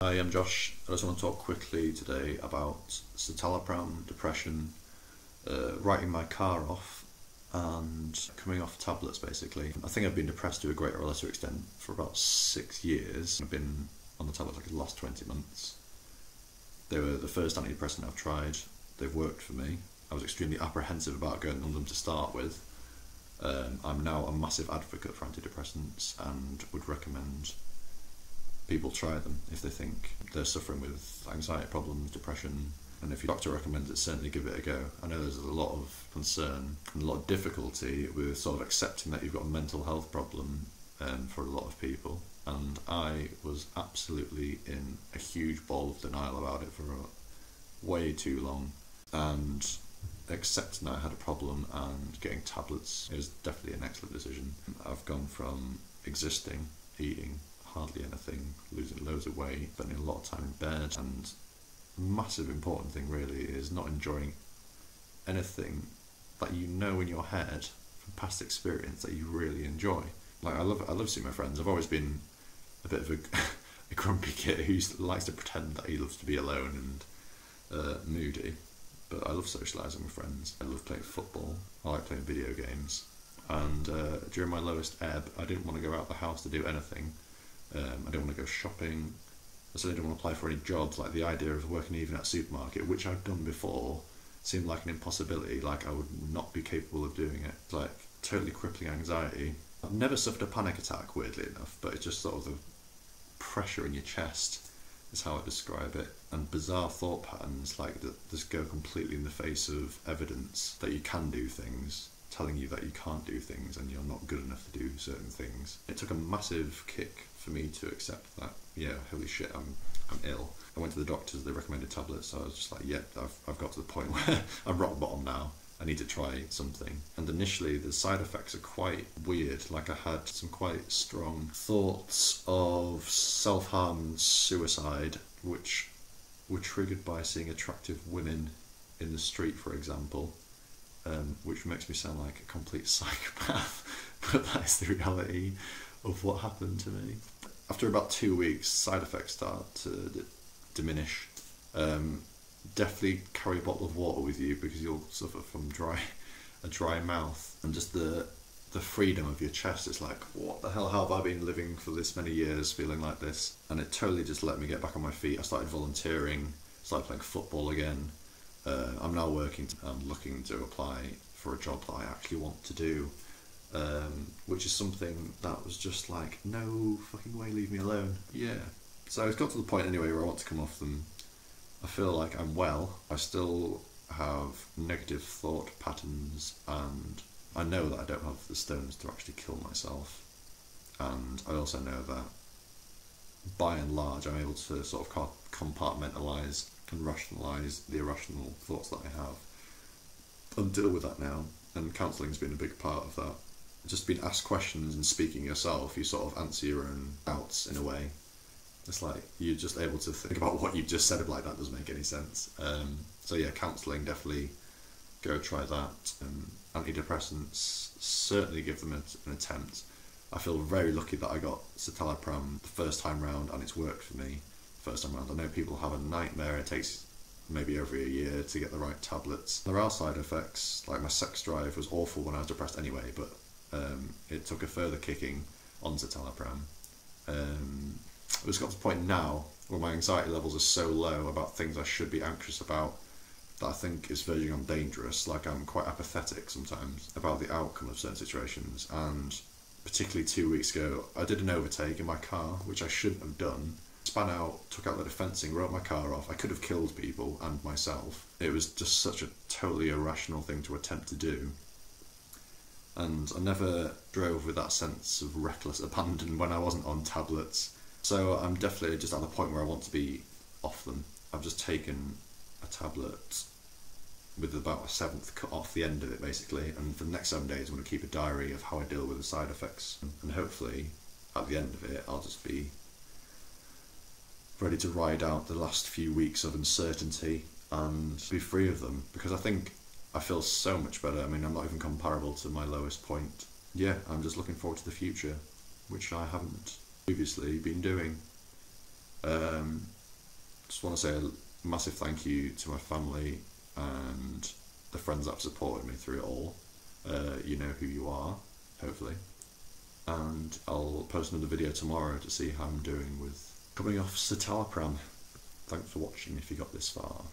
Hi, I'm Josh. I just want to talk quickly today about citalopram, depression, writing my car off, and coming off tablets basically. I think I've been depressed to a greater or lesser extent for about 6 years. I've been on the tablets like the last 20 months. They were the first antidepressant I've tried. They've worked for me. I was extremely apprehensive about going on them to start with. I'm now a massive advocate for antidepressants and would recommend people try them if they think they're suffering with anxiety problems, depression, and if your doctor recommends it, certainly give it a go. I know there's a lot of concern and a lot of difficulty with sort of accepting that you've got a mental health problem for a lot of people, and I was absolutely in a huge ball of denial about it for way too long, and accepting that I had a problem and getting tablets is definitely an excellent decision. I've gone from existing, eating hardly anything, losing loads of weight, spending a lot of time in bed, and massive important thing really is not enjoying anything that you know in your head from past experience that you really enjoy. Like I love seeing my friends. I've always been a bit of a grumpy kid who likes to pretend that he loves to be alone and moody, but I love socialising with friends. I love playing football. I like playing video games, and during my lowest ebb I didn't want to go out the house to do anything. I didn't want to go shopping. I certainly didn't want to apply for any jobs. Like the idea of working even at a supermarket, which I've done before, seemed like an impossibility. Like I would not be capable of doing it. It's like totally crippling anxiety. I've never suffered a panic attack, weirdly enough, but it's just sort of the pressure in your chest is how I describe it. And bizarre thought patterns like that just go completely in the face of evidence that you can do things, telling you that you can't do things and you're not good enough to do certain things. It took a massive kick for me to accept that, yeah, holy shit, I'm ill. I went to the doctors, they recommended tablets, so I was just like, yeah, I've got to the point where I'm rock bottom now. I need to try something. And initially the side effects are quite weird. Like I had some quite strong thoughts of self-harm and suicide, which were triggered by seeing attractive women in the street, for example. Which makes me sound like a complete psychopath, but that is the reality of what happened to me. After about 2 weeks, side effects start to diminish. Definitely carry a bottle of water with you because you'll suffer from a dry mouth, and just the freedom of your chest. It's like, what the hell have I been living for this many years feeling like this? And it totally just let me get back on my feet. I started volunteering, started playing football again. I'm now working and looking to apply for a job that I actually want to do, which is something that was just like, no fucking way, leave me alone. Yeah. So it's got to the point anyway where I want to come off them. I feel like I'm well. I still have negative thought patterns, and I know that I don't have the stones to actually kill myself. And I also know that by and large I'm able to sort of compartmentalise and rationalise the irrational thoughts that I have and deal with that now, and counselling's been a big part of that. Just being asked questions and speaking yourself, you sort of answer your own doubts in a way. It's like you're just able to think about what you've just said. Like that doesn't make any sense. So yeah, counselling, definitely go try that. Antidepressants, certainly give them an attempt. I feel very lucky that I got citalopram the first time round and it's worked for me first time round. I know people have a nightmare. It takes maybe over a year to get the right tablets. There are side effects, like my sex drive was awful when I was depressed anyway, but it took a further kicking on citalopram. It's got to the point now where my anxiety levels are so low about things I should be anxious about that I think is verging on dangerous. Like I'm quite apathetic sometimes about the outcome of certain situations, and particularly 2 weeks ago I did an overtake in my car, which I shouldn't have done. Span out, took out a load of fencing, wrote my car off. I could have killed people and myself. It was just such a totally irrational thing to attempt to do. And I never drove with that sense of reckless abandon when I wasn't on tablets. So I'm definitely just at the point where I want to be off them. I've just taken a tablet with about a seventh cut off the end of it basically, and for the next 7 days I'm going to keep a diary of how I deal with the side effects, and hopefully at the end of it I'll just be ready to ride out the last few weeks of uncertainty and be free of them, because I think I feel so much better. I mean, I'm not even comparable to my lowest point. Yeah, I'm just looking forward to the future, which I haven't previously been doing. Just want to say a massive thank you to my family and the friends that have supported me through it all. You know who you are, hopefully. And I'll post another video tomorrow to see how I'm doing with coming off Citalopram. Thanks for watching if you got this far.